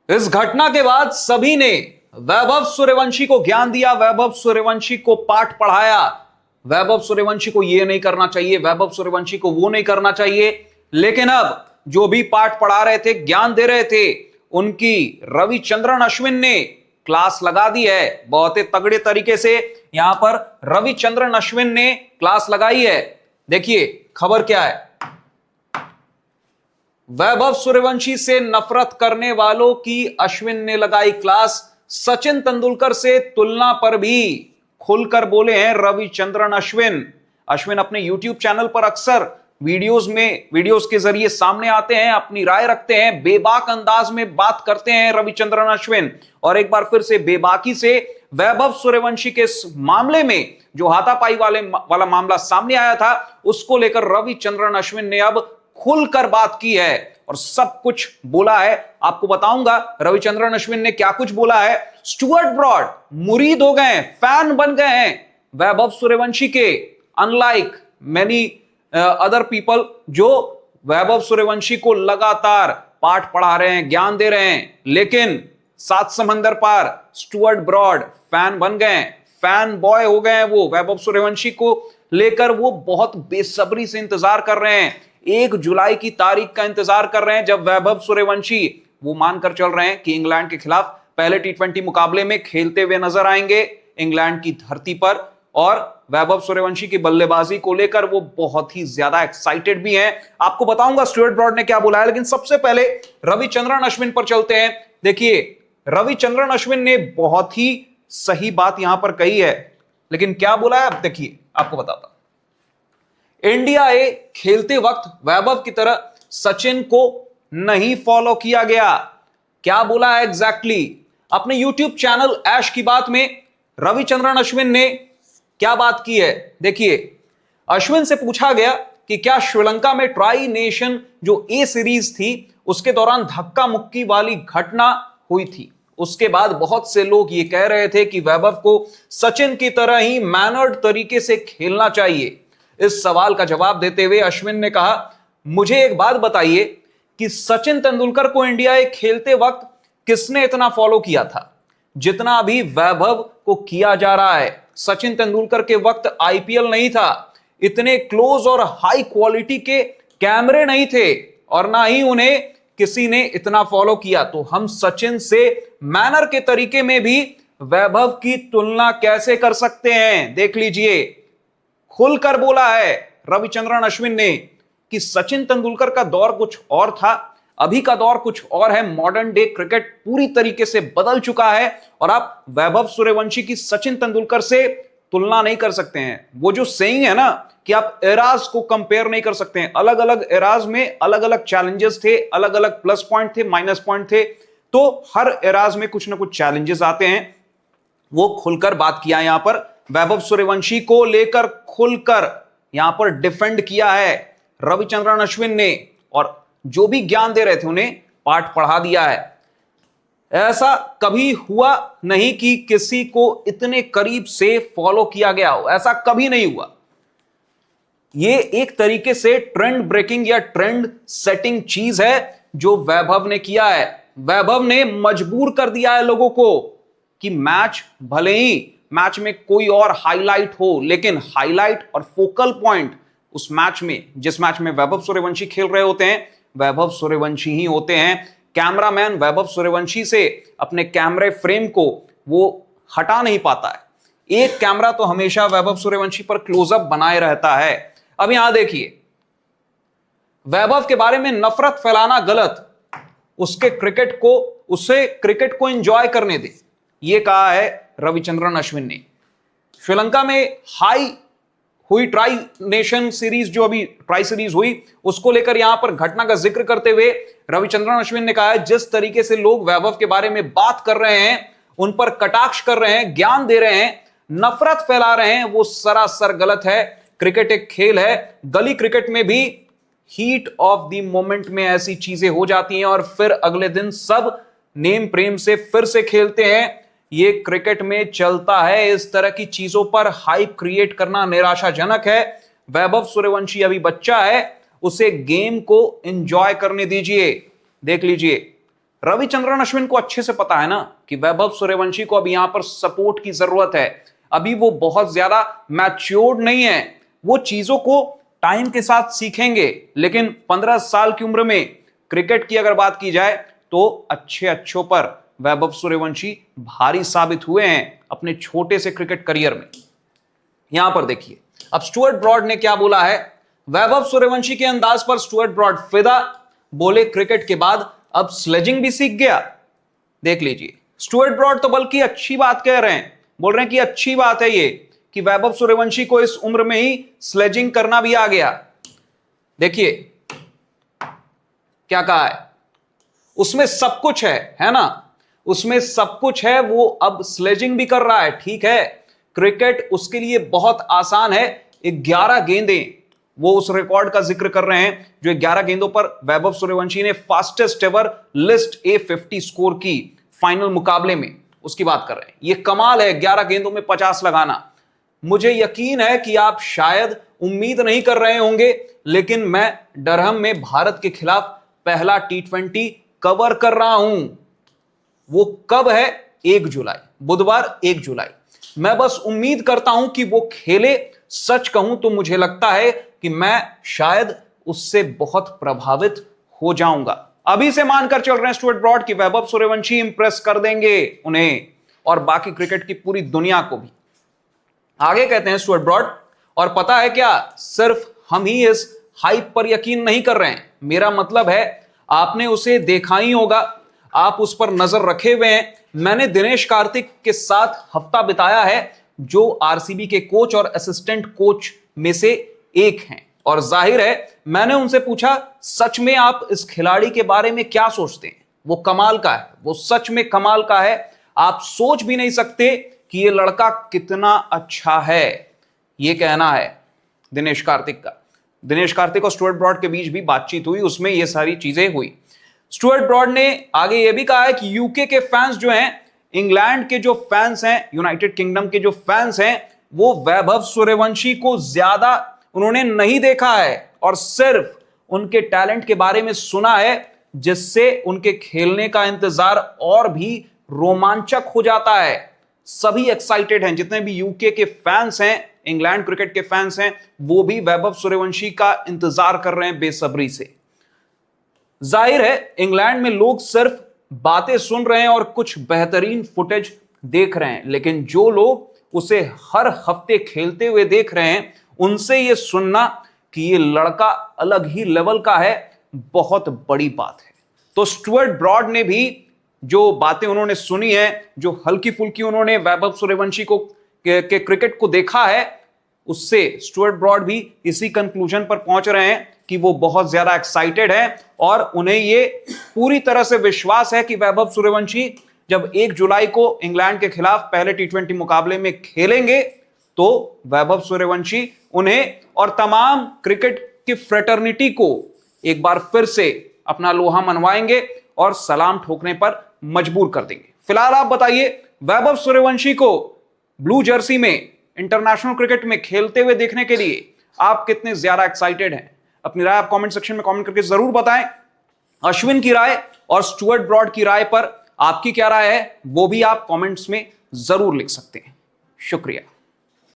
इस घटना के बाद सभी ने वैभव सूर्यवंशी को ज्ञान दिया, वैभव सूर्यवंशी को पाठ पढ़ाया, वैभव सूर्यवंशी को यह नहीं करना चाहिए, वैभव सूर्यवंशी को वो नहीं करना चाहिए। लेकिन अब जो भी पाठ पढ़ा रहे थे, ज्ञान दे रहे थे, उनकी रविचंद्रन अश्विन ने क्लास लगा दी है बहुत ही तगड़े तरीके से। यहां पर रविचंद्रन अश्विन ने क्लास लगाई है। देखिए खबर क्या है। वैभव सूर्यवंशी से नफरत करने वालों की अश्विन ने लगाई क्लास। सचिन तेंदुलकर से तुलना पर भी खुलकर बोले हैं रविचंद्रन अश्विन। अश्विन अपने यूट्यूब चैनल पर अक्सर वीडियोस के जरिए सामने आते हैं, अपनी राय रखते हैं, बेबाक अंदाज में बात करते हैं रविचंद्रन अश्विन। और एक बार फिर से बेबाकी से वैभव सूर्यवंशी के मामले में जो हाथापाई वाला मामला सामने आया था, उसको लेकर रविचंद्रन अश्विन ने अब खुलकर बात की है और सब कुछ बोला है। आपको बताऊंगा रविचंद्रन अश्विन ने क्या कुछ बोला है। स्टुअर्ट ब्रॉड मुरीद हो गए, फैन बन गए हैं वैभव सूर्यवंशी के, अनलाइक मेनी अदर पीपल जो वैभव सूर्यवंशी को लगातार पाठ पढ़ा रहे हैं, ज्ञान दे रहे हैं। लेकिन सात समंदर पार स्टुअर्ट ब्रॉड फैन बन गए, फैन बॉय हो गए हैं। वो वैभव सूर्यवंशी को लेकर वो बहुत बेसब्री से इंतजार कर रहे हैं। 1 जुलाई की तारीख का इंतजार कर रहे हैं जब वैभव सूर्यवंशी वो मानकर चल रहे हैं कि इंग्लैंड के खिलाफ पहले टी20 मुकाबले में खेलते हुए नजर आएंगे इंग्लैंड की धरती पर। और वैभव सूर्यवंशी की बल्लेबाजी को लेकर वो बहुत ही ज्यादा एक्साइटेड भी हैं। आपको बताऊंगा स्टुअर्ट ब्रॉड ने क्या बोला है, लेकिन सबसे पहले रविचंद्रन अश्विन पर चलते हैं। देखिए रविचंद्रन अश्विन ने बहुत ही सही बात यहां पर कही है, लेकिन क्या बोला है अब देखिए, आपको बताता हूं। इंडिया ए खेलते वक्त वैभव की तरह सचिन को नहीं फॉलो किया गया। क्या बोला है एग्जैक्टली? अपने यूट्यूब चैनल ऐश की बात में रविचंद्रन अश्विन ने क्या बात की है। देखिए अश्विन से पूछा गया कि क्या श्रीलंका में ट्राई नेशन जो ए सीरीज थी उसके दौरान धक्का मुक्की वाली घटना हुई थी। उसके बाद बहुत से लोग ये कह रहे थे कि वैभव को सचिन की तरह ही मैनर्ड तरीके से खेलना चाहिए। इस सवाल का जवाब देते हुए अश्विन ने कहा, मुझे एक बात बताइए कि सचिन तेंदुलकर को इंडिया ए खेलते वक्त किसने इतना फॉलो किया था जितना अभी वैभव को किया जा रहा है। सचिन तेंदुलकर के वक्त आईपीएल नहीं था, इतने क्लोज और हाई क्वालिटी के कैमरे नहीं थे, और ना ही उन्हें किसी ने इतना फॉलो किया। तो हम सचिन से मैनर के तरीके में भी वैभव की तुलना कैसे कर सकते हैं? देख लीजिए, खुलकर बोला है रविचंद्रन अश्विन ने कि सचिन तेंदुलकर का दौर कुछ और था, अभी का दौर कुछ और है। मॉडर्न डे क्रिकेट पूरी तरीके से बदल चुका है और आप वैभव सूर्यवंशी की सचिन तेंदुलकर से तुलना नहीं कर सकते हैं। वो जो सेइंग है ना कि आप एराज को कंपेयर नहीं कर सकते हैं। अलग अलग एराज में अलग अलग चैलेंजेस थे, अलग अलग प्लस पॉइंट थे, माइनस पॉइंट थे, तो हर एराज में कुछ ना कुछ चैलेंजेस आते हैं। वो खुलकर बात किया यहां पर, वैभव सूर्यवंशी को लेकर खुलकर यहां पर डिफेंड किया है रविचंद्रन अश्विन ने, और जो भी ज्ञान दे रहे थे उन्हें पाठ पढ़ा दिया है। ऐसा कभी हुआ नहीं कि किसी को इतने करीब से फॉलो किया गया हो, ऐसा कभी नहीं हुआ। ये एक तरीके से ट्रेंड ब्रेकिंग या ट्रेंड सेटिंग चीज है जो वैभव ने किया है। वैभव ने मजबूर कर दिया है लोगों को कि मैच, भले ही मैच में कोई और हाईलाइट हो, लेकिन हाईलाइट और फोकल पॉइंट उस मैच में, जिस मैच में वैभव सूर्यवंशी खेल रहे होते हैं, वैभव सूर्यवंशी ही होते हैं। कैमरामैन वैभव सूर्यवंशी से अपने कैमरे फ्रेम को वो हटा नहीं पाता है। एक कैमरा तो हमेशा वैभव सूर्यवंशी पर क्लोजअप बनाए रहता है। अब यहां देखिए, वैभव के बारे में नफरत फैलाना गलत, उसे क्रिकेट को एंजॉय करने दे, यह कहा है रविचंद्रन अश्विन ने। श्रीलंका में हाई हुई ट्राई नेशन सीरीज, जो अभी ट्राई सीरीज हुई, उसको लेकर यहां पर घटना का जिक्र करते हुए रविचंद्रन अश्विन ने कहा है, जिस तरीके से लोग वैभव के बारे में बात कर रहे हैं, उन पर कटाक्ष कर रहे हैं, ज्ञान दे रहे हैं, नफरत फैला रहे हैं, वो सरासर गलत है। क्रिकेट एक खेल है, गली क्रिकेट में भी हीट ऑफ द मोमेंट में ऐसी चीजें हो जाती हैं और फिर अगले दिन सब नेम प्रेम से फिर से खेलते हैं। ये क्रिकेट में चलता है। इस तरह की चीजों पर हाइप क्रिएट करना निराशाजनक है। वैभव सूर्यवंशी अभी बच्चा है, उसे गेम को एंजॉय करने दीजिए। देख लीजिए, रविचंद्रन अश्विन को अच्छे से पता है ना कि वैभव सूर्यवंशी को अब यहां पर सपोर्ट की जरूरत है। अभी वो बहुत ज्यादा मैच्योर्ड नहीं है, वो चीजों को टाइम के साथ सीखेंगे। लेकिन 15 साल की उम्र में क्रिकेट की अगर बात की जाए तो अच्छों पर वैभव सूर्यवंशी भारी साबित हुए हैं अपने छोटे से क्रिकेट करियर में। यहां पर देखिए अब स्टुअर्ट ब्रॉड ने क्या बोला है। वैभव सूर्यवंशी के अंदाज पर स्टुअर्ट ब्रॉड फिदा, बोले क्रिकेट के बाद अब स्लेजिंग भी सीख गया। देख लीजिए स्टुअर्ट ब्रॉड तो बल्कि अच्छी बात कह रहे हैं, बोल रहे हैं कि अच्छी बात है ये कि वैभव सूर्यवंशी को इस उम्र में ही स्लेजिंग करना भी आ गया। देखिए क्या कहा है, उसमें सब कुछ है ना, उसमें सब कुछ है, वो अब स्लेजिंग भी कर रहा है। ठीक है, क्रिकेट उसके लिए बहुत आसान है। 11 गेंदें, वो उस रिकॉर्ड का जिक्र कर रहे हैं जो 11 गेंदों पर वैभव सूर्यवंशी ने fastest ever list A50 score की फाइनल मुकाबले में, उसकी बात कर रहे हैं। ये कमाल है 11 गेंदों में 50 लगाना। मुझे यकीन है कि आप शायद उम्मीद नहीं कर रहे होंगे, लेकिन मैं डरहम में भारत के खिलाफ पहला T20 कवर कर रहा हूं। वो कब है? 1 जुलाई, बुधवार 1 जुलाई। मैं बस उम्मीद करता हूं कि वो खेले। सच कहूं तो मुझे लगता है कि मैं शायद उससे बहुत प्रभावित हो जाऊंगा। अभी से मानकर चल रहे हैं स्टुअर्ट ब्रॉड कि वैभव सूर्यवंशी इंप्रेस कर देंगे उन्हें और बाकी क्रिकेट की पूरी दुनिया को भी। आगे कहते हैं स्टुअर्ट ब्रॉड, और पता है क्या, सिर्फ हम ही इस हाइप पर यकीन नहीं कर रहे हैं। मेरा मतलब है आपने उसे देखा ही होगा, आप उस पर नजर रखे हुए हैं। मैंने दिनेश कार्तिक के साथ हफ्ता बिताया है, जो आरसीबी के कोच और असिस्टेंट कोच में से एक हैं, और जाहिर है मैंने उनसे पूछा सच में आप इस खिलाड़ी के बारे में क्या सोचते हैं। वो कमाल का है, वो सच में कमाल का है। आप सोच भी नहीं सकते कि ये लड़का कितना अच्छा है। ये कहना है दिनेश कार्तिक का। दिनेश कार्तिक और स्टुअर्ट ब्रॉड के बीच भी बातचीत हुई, उसमें ये सारी चीजें हुई। स्टुअर्ट ब्रॉड ने आगे ये भी कहा है कि यूके के फैंस जो हैं, इंग्लैंड के जो फैंस हैं, यूनाइटेड किंगडम के जो फैंस हैं, वो वैभव सूर्यवंशी को ज्यादा उन्होंने नहीं देखा है और सिर्फ उनके टैलेंट के बारे में सुना है, जिससे उनके खेलने का इंतजार और भी रोमांचक हो जाता है। सभी एक्साइटेड हैं, जितने भी यूके के फैंस हैं, इंग्लैंड क्रिकेट के फैंस हैं, वो भी वैभव सूर्यवंशी का इंतजार कर रहे हैं बेसब्री से। जाहिर है इंग्लैंड में लोग सिर्फ बातें सुन रहे हैं और कुछ बेहतरीन फुटेज देख रहे हैं, लेकिन जो लोग उसे हर हफ्ते खेलते हुए देख रहे हैं, उनसे यह सुनना कि ये लड़का अलग ही लेवल का है, बहुत बड़ी बात है। तो स्टुअर्ट ब्रॉड ने भी जो बातें उन्होंने सुनी है, जो हल्की फुल्की उन्होंने वैभव सूर्यवंशी को के क्रिकेट को देखा है, उससे स्टुअर्ट ब्रॉड भी इसी कंक्लूजन पर पहुंच रहे हैं कि वो बहुत ज्यादा एक्साइटेड है और उन्हें ये पूरी तरह से विश्वास है कि वैभव सूर्यवंशी जब 1 जुलाई को इंग्लैंड के खिलाफ पहले T20 मुकाबले में खेलेंगे, तो वैभव सूर्यवंशी उन्हें और तमाम क्रिकेट की फ्रेटर्निटी को एक बार फिर से अपना लोहा मनवाएंगे और सलाम ठोकने पर मजबूर कर देंगे। फिलहाल आप बताइए, वैभव सूर्यवंशी को ब्लू जर्सी में इंटरनेशनल क्रिकेट में खेलते हुए देखने के लिए आप कितने ज्यादा एक्साइटेड हैं? अपनी राय आप कमेंट सेक्शन में कमेंट करके जरूर बताएं। अश्विन की राय और स्टुअर्ट ब्रॉड की राय पर आपकी क्या राय है, वो भी आप कमेंट्स में जरूर लिख सकते हैं। शुक्रिया।